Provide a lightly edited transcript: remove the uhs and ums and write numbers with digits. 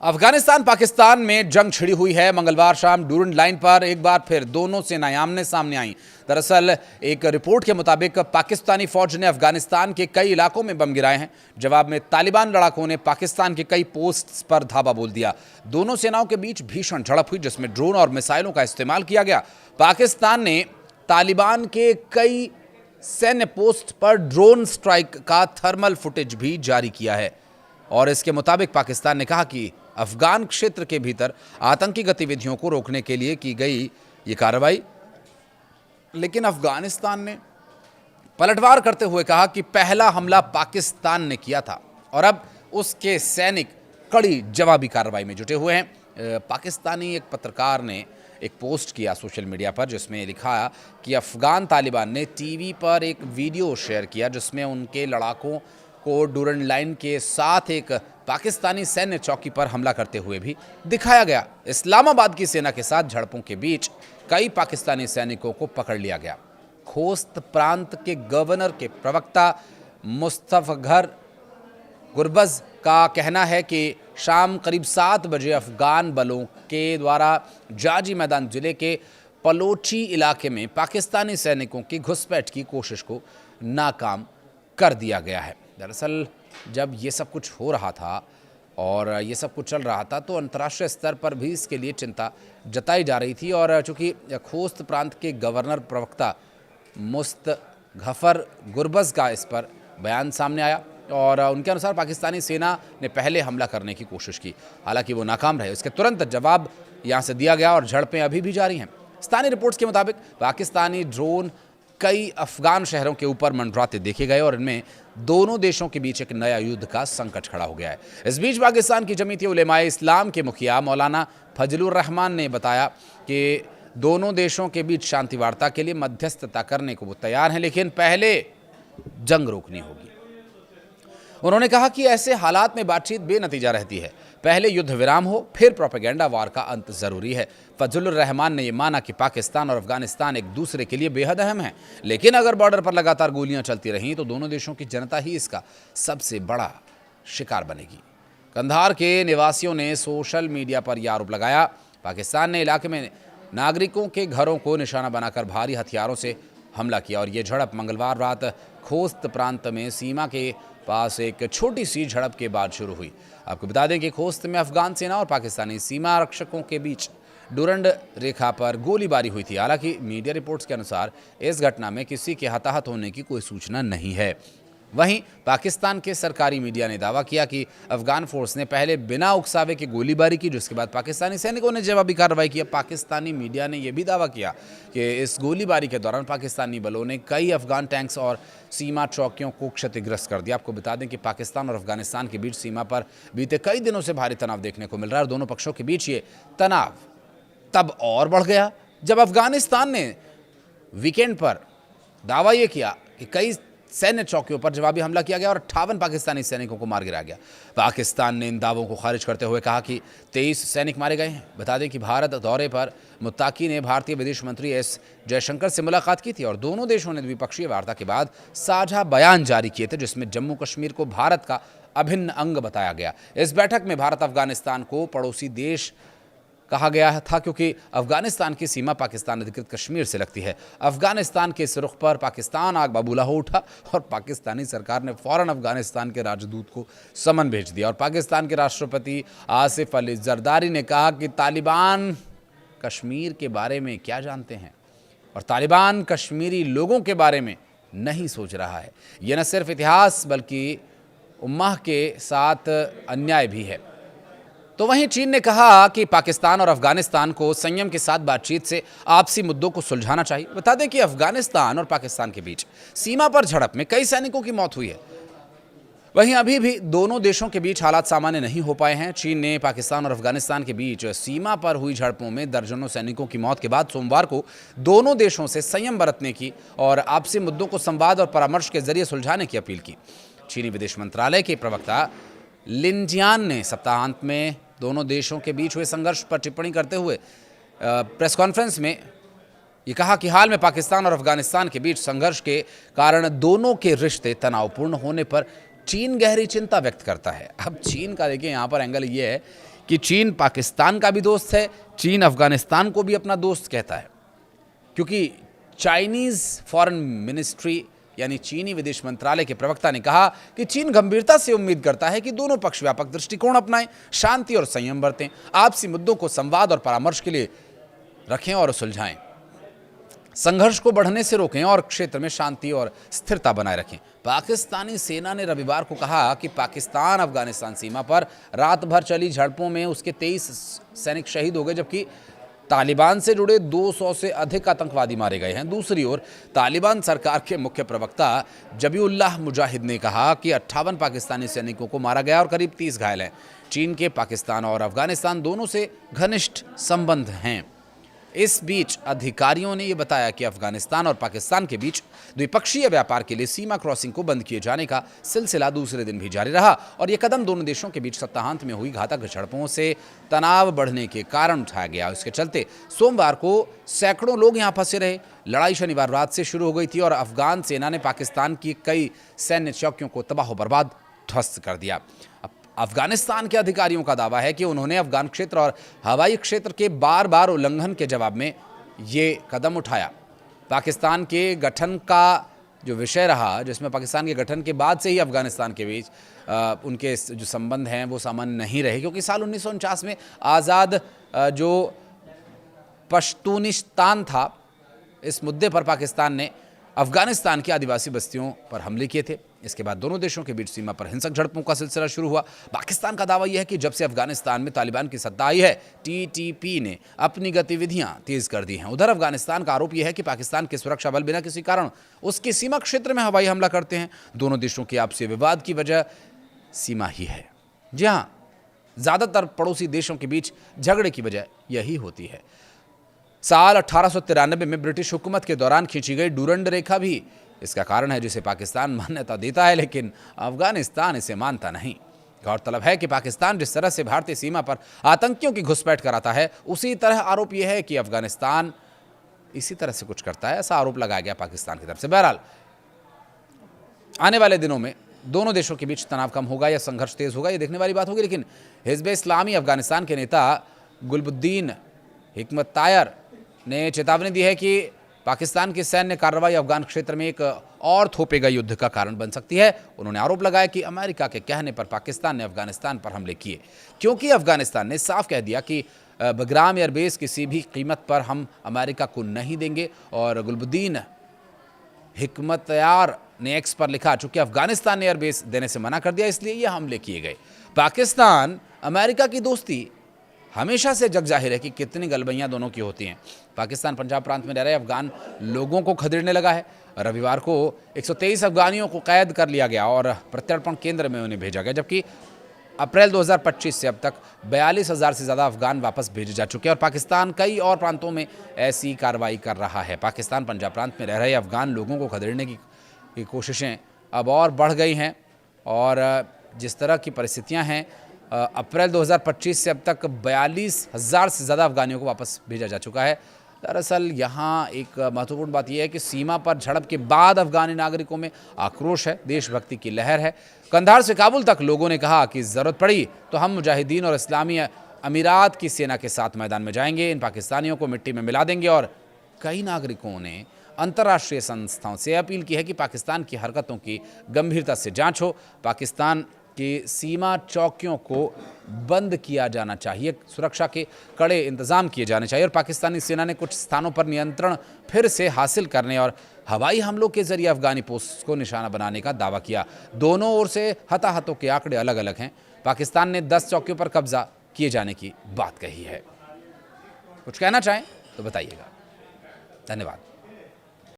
अफगानिस्तान पाकिस्तान में जंग छिड़ी हुई है। मंगलवार शाम डूरंड लाइन पर एक बार फिर दोनों सेनाएं आमने सामने आईं। दरअसल एक रिपोर्ट के मुताबिक पाकिस्तानी फौज ने अफगानिस्तान के कई इलाकों में बम गिराए हैं। जवाब में तालिबान लड़ाकों ने पाकिस्तान के कई पोस्ट्स पर धावा बोल दिया। दोनों सेनाओं के बीच भीषण झड़प हुई, जिसमें ड्रोन और मिसाइलों का इस्तेमाल किया गया। पाकिस्तान ने तालिबान के कई सैन्य पोस्ट पर ड्रोन स्ट्राइक का थर्मल फुटेज भी जारी किया है और इसके मुताबिक पाकिस्तान ने कहा कि अफगान क्षेत्र के भीतर आतंकी गतिविधियों को रोकने के लिए की गई ये कार्रवाई। लेकिन अफगानिस्तान ने पलटवार करते हुए कहा कि पहला हमला पाकिस्तान ने किया था और अब उसके सैनिक कड़ी जवाबी कार्रवाई में जुटे हुए हैं। पाकिस्तानी एक पत्रकार ने एक पोस्ट किया सोशल मीडिया पर, जिसमें लिखा कि अफगान तालिबान ने टीवी पर एक वीडियो शेयर किया जिसमें उनके लड़ाकों को डूरंड लाइन के साथ एक पाकिस्तानी सैन्य चौकी पर हमला करते हुए भी दिखाया गया। इस्लामाबाद की सेना के साथ झड़पों के बीच कई पाकिस्तानी सैनिकों को पकड़ लिया गया। खोस्त प्रांत के गवर्नर के प्रवक्ता मुस्तफगर गुरबज का कहना है कि शाम करीब 7 बजे अफगान बलों के द्वारा जाजी मैदान जिले के पलोची इलाके में पाकिस्तानी सैनिकों की घुसपैठ की कोशिश को नाकाम कर दिया गया है। दरअसल जब ये सब कुछ हो रहा था और ये सब कुछ चल रहा था तो अंतर्राष्ट्रीय स्तर पर भी इसके लिए चिंता जताई जा रही थी और चूंकि खोस्त प्रांत के गवर्नर प्रवक्ता मुस्तफगर गुरबज का इस पर बयान सामने आया और उनके अनुसार पाकिस्तानी सेना ने पहले हमला करने की कोशिश की, हालांकि वो नाकाम रहे। उसके तुरंत जवाब यहाँ से दिया गया और झड़पें अभी भी जारी हैं। स्थानीय रिपोर्ट्स के मुताबिक पाकिस्तानी ड्रोन कई अफगान शहरों के ऊपर मंडराते देखे गए और इनमें दोनों देशों के बीच एक नया युद्ध का संकट खड़ा हो गया है। इस बीच पाकिस्तान की जमीयत उलेमाए इस्लाम के मुखिया मौलाना फजलुर रहमान ने बताया कि दोनों देशों के बीच शांति वार्ता के लिए मध्यस्थता करने को वो तैयार हैं, लेकिन पहले जंग रोकनी होगी। उन्होंने कहा कि ऐसे हालात में बातचीत बेनतीजा रहती है। पहले युद्ध विराम हो, फिर प्रोपेगेंडा वार का अंत जरूरी है। फजलुर रहमान ने यह माना कि पाकिस्तान और अफगानिस्तान एक दूसरे के लिए बेहद अहम हैं, लेकिन अगर बॉर्डर पर लगातार गोलियां चलती रहीं तो दोनों देशों की जनता ही इसका सबसे बड़ा शिकार बनेगी। कंधार के निवासियों ने सोशल मीडिया पर यह आरोप लगाया पाकिस्तान ने इलाके में नागरिकों के घरों को निशाना बनाकर भारी हथियारों से हमला किया और ये झड़प मंगलवार रात खोस्त प्रांत में सीमा के पास एक छोटी सी झड़प के बाद शुरू हुई। आपको बता दें कि खोस्त में अफगान सेना और पाकिस्तानी सीमा आरक्षकों के बीच डूरंड रेखा पर गोलीबारी हुई थी। हालांकि मीडिया रिपोर्ट्स के अनुसार इस घटना में किसी के हताहत होने की कोई सूचना नहीं है। वहीं पाकिस्तान के सरकारी मीडिया ने दावा किया कि अफगान फोर्स ने पहले बिना उकसावे की गोलीबारी की, जिसके बाद पाकिस्तानी सैनिकों ने जवाबी कार्रवाई की। पाकिस्तानी मीडिया ने यह भी दावा किया कि इस गोलीबारी के दौरान पाकिस्तानी बलों ने कई अफगान टैंक्स और सीमा चौकियों को क्षतिग्रस्त कर दिया। आपको बता दें कि पाकिस्तान और अफगानिस्तान के बीच सीमा पर बीते कई दिनों से भारी तनाव देखने को मिल रहा है और दोनों पक्षों के बीच ये तनाव तब और बढ़ गया जब अफगानिस्तान ने वीकेंड पर दावा यह किया कि कई सैन्य चौकियों पर जवाबी हमला किया गया और 58 पाकिस्तानी सैनिकों को मार गिराया गया। पाकिस्तान ने इन दावों को खारिज करते हुए कहा कि 23 सैनिक मारे गए हैं। बता दें कि भारत दौरे पर मुत्ताकी ने भारतीय विदेश मंत्री एस जयशंकर से मुलाकात की थी और दोनों देशों ने द्विपक्षीय वार्ता के बाद साझा बयान जारी किए थे, जिसमें जम्मू कश्मीर को भारत का अभिन्न अंग बताया गया। इस बैठक में भारत अफगानिस्तान को पड़ोसी देश कहा गया था क्योंकि अफगानिस्तान की सीमा पाकिस्तान अधिकृत कश्मीर से लगती है। अफगानिस्तान के इस रुख पर पाकिस्तान आग बबूला हो उठा और पाकिस्तानी सरकार ने फौरन अफगानिस्तान के राजदूत को समन भेज दिया और पाकिस्तान के राष्ट्रपति आसिफ अली जरदारी ने कहा कि तालिबान कश्मीर के बारे में क्या जानते हैं और तालिबान कश्मीरी लोगों के बारे में नहीं सोच रहा है। यह न सिर्फ इतिहास बल्कि उम्मा के साथ अन्याय भी है। तो वहीं चीन ने कहा कि पाकिस्तान और अफगानिस्तान को संयम के साथ बातचीत से आपसी मुद्दों को सुलझाना चाहिए। बता दें कि अफगानिस्तान और पाकिस्तान के बीच सीमा पर झड़प में कई सैनिकों की मौत हुई है। वहीं अभी भी दोनों देशों के बीच हालात सामान्य नहीं हो पाए हैं। चीन ने पाकिस्तान और अफगानिस्तान के बीच सीमा पर हुई झड़पों में दर्जनों सैनिकों की मौत के बाद सोमवार को दोनों देशों से संयम बरतने की और आपसी मुद्दों को संवाद और परामर्श के जरिए सुलझाने की अपील की। चीनी विदेश मंत्रालय के प्रवक्ता लिनजियान ने सप्ताहांत में दोनों देशों के बीच हुए संघर्ष पर टिप्पणी करते हुए प्रेस कॉन्फ्रेंस में ये कहा कि हाल में पाकिस्तान और अफगानिस्तान के बीच संघर्ष के कारण दोनों के रिश्ते तनावपूर्ण होने पर चीन गहरी चिंता व्यक्त करता है। अब चीन का देखिए यहाँ पर एंगल ये है कि चीन पाकिस्तान का भी दोस्त है, चीन अफगानिस्तान को भी अपना दोस्त कहता है, क्योंकि चाइनीज़ फॉरेन मिनिस्ट्री यानी चीनी विदेश मंत्रालय के प्रवक्ता ने कहा कि चीन गंभीरता से उम्मीद करता है कि दोनों पक्ष व्यापक दृष्टिकोण अपनाएं, शांति और संयम बरतें, आपसी मुद्दों को संवाद और परामर्श के लिए रखें और सुलझाएं, संघर्ष को बढ़ने से रोकें और क्षेत्र में शांति और स्थिरता बनाए रखें। पाकिस्तानी सेना ने रविवार को कहा कि पाकिस्तान अफगानिस्तान सीमा पर रात भर चली झड़पों में उसके 23 सैनिक शहीद हो गए, जबकि तालिबान से जुड़े 200 से अधिक आतंकवादी मारे गए हैं। दूसरी ओर तालिबान सरकार के मुख्य प्रवक्ता जबीउल्लाह मुजाहिद ने कहा कि 58 पाकिस्तानी सैनिकों को मारा गया और करीब 30 घायल हैं। चीन के पाकिस्तान और अफगानिस्तान दोनों से घनिष्ठ संबंध हैं। इस बीच अधिकारियों ने यह बताया कि अफगानिस्तान और पाकिस्तान के बीच द्विपक्षीय व्यापार के लिए सीमा क्रॉसिंग को बंद किए जाने का सिलसिला दूसरे दिन भी जारी रहा और यह कदम दोनों देशों के बीच सप्ताहांत में हुई घातक झड़पों से तनाव बढ़ने के कारण उठाया गया। इसके चलते सोमवार को सैकड़ों लोग यहां फंसे रहे। लड़ाई शनिवार रात से शुरू हो गई थी और अफगान सेना ने पाकिस्तान की कई सैन्य चौकियों को तबाह बर्बाद ध्वस्त कर दिया। अफगानिस्तान के अधिकारियों का दावा है कि उन्होंने अफगान क्षेत्र और हवाई क्षेत्र के बार बार उल्लंघन के जवाब में ये कदम उठाया। पाकिस्तान के गठन का जो विषय रहा, जिसमें पाकिस्तान के गठन के बाद से ही अफगानिस्तान के बीच उनके जो संबंध हैं वो सामान्य नहीं रहे, क्योंकि साल 1949 में आज़ाद जो पश्तूनिस्तान था, इस मुद्दे पर पाकिस्तान ने अफगानिस्तान की आदिवासी बस्तियों पर हमले किए थे। इसके बाद दोनों देशों के बीच सीमा पर हिंसक झड़पों का सिलसिला शुरू हुआ। पाकिस्तान का दावा यह है कि जब से अफगानिस्तान में तालिबान की सत्ता आई है, टीटीपी ने अपनी गतिविधियां तेज कर दी हैं। उधर अफगानिस्तान का आरोप यह है कि पाकिस्तान के सुरक्षा बल बिना किसी कारण उसके सीमा क्षेत्र में हवाई हमला करते हैं। दोनों देशों के आपसी विवाद की वजह सीमा ही है। जी हाँ, ज़्यादातर पड़ोसी देशों के बीच झगड़े की वजह यही होती है। साल 1893 में ब्रिटिश हुकूमत के दौरान खींची गई डूरंड रेखा भी इसका कारण है, जिसे पाकिस्तान मान्यता देता है, लेकिन अफगानिस्तान इसे मानता नहीं। गौरतलब है कि पाकिस्तान जिस तरह से भारतीय सीमा पर आतंकियों की घुसपैठ कराता है, उसी तरह आरोप यह है कि अफगानिस्तान इसी तरह से कुछ करता है। ऐसा आरोप लगाया गया पाकिस्तान की तरफ से। बहरहाल आने वाले दिनों में दोनों देशों के बीच तनाव कम होगा या संघर्ष तेज होगा, ये देखने वाली बात होगी। लेकिन हिज़्ब-ए-इस्लामी अफगानिस्तान के नेता गुलबुद्दीन हिकमत तायर ने चेतावनी दी है कि पाकिस्तान की सैन्य कार्रवाई अफगान क्षेत्र में एक और थोपे गए युद्ध का कारण बन सकती है। उन्होंने आरोप लगाया कि अमेरिका के कहने पर पाकिस्तान ने अफगानिस्तान पर हमले किए, क्योंकि अफगानिस्तान ने साफ कह दिया कि बग्राम एयरबेस किसी भी कीमत पर हम अमेरिका को नहीं देंगे। और गुलबुद्दीन हिकमत तायर ने एक्स पर लिखा, चूंकि अफगानिस्तान ने एयरबेस देने से मना कर दिया, इसलिए ये हमले किए गए। पाकिस्तान अमेरिका की दोस्ती हमेशा से जग जाहिर है कि कितनी गलबैयाँ दोनों की होती हैं। पाकिस्तान पंजाब प्रांत में रह रहे अफगान लोगों को खदेड़ने लगा है। रविवार को 123 अफगानियों को कैद कर लिया गया और प्रत्यर्पण केंद्र में उन्हें भेजा गया, जबकि अप्रैल 2025 से अब तक 42,000 से ज़्यादा अफगान वापस भेजे जा चुके हैं। और पाकिस्तान कई और प्रांतों में ऐसी कार्रवाई कर रहा है। पाकिस्तान पंजाब प्रांत में रह रहे अफगान लोगों को खदेड़ने की कोशिशें अब और बढ़ गई हैं और जिस तरह की परिस्थितियाँ हैं, अप्रैल 2025 से अब तक 42,000 से ज़्यादा अफगानियों को वापस भेजा जा चुका है। दरअसल यहाँ एक महत्वपूर्ण बात यह है कि सीमा पर झड़प के बाद अफगानी नागरिकों में आक्रोश है, देशभक्ति की लहर है। कंधार से काबुल तक लोगों ने कहा कि ज़रूरत पड़ी तो हम मुजाहिदीन और इस्लामी अमीरात की सेना के साथ मैदान में जाएंगे, इन पाकिस्तानियों को मिट्टी में मिला देंगे। और कई नागरिकों ने अंतर्राष्ट्रीय संस्थाओं से अपील की है कि पाकिस्तान की हरकतों की गंभीरता से जांच हो, पाकिस्तान कि सीमा चौकियों को बंद किया जाना चाहिए, सुरक्षा के कड़े इंतजाम किए जाने चाहिए। और पाकिस्तानी सेना ने कुछ स्थानों पर नियंत्रण फिर से हासिल करने और हवाई हमलों के जरिए अफगानी पोस्ट को निशाना बनाने का दावा किया। दोनों ओर से हताहतों के आंकड़े अलग अलग हैं। पाकिस्तान ने 10 चौकियों पर कब्जा किए जाने की बात कही है। कुछ कहना चाहें तो बताइएगा। धन्यवाद।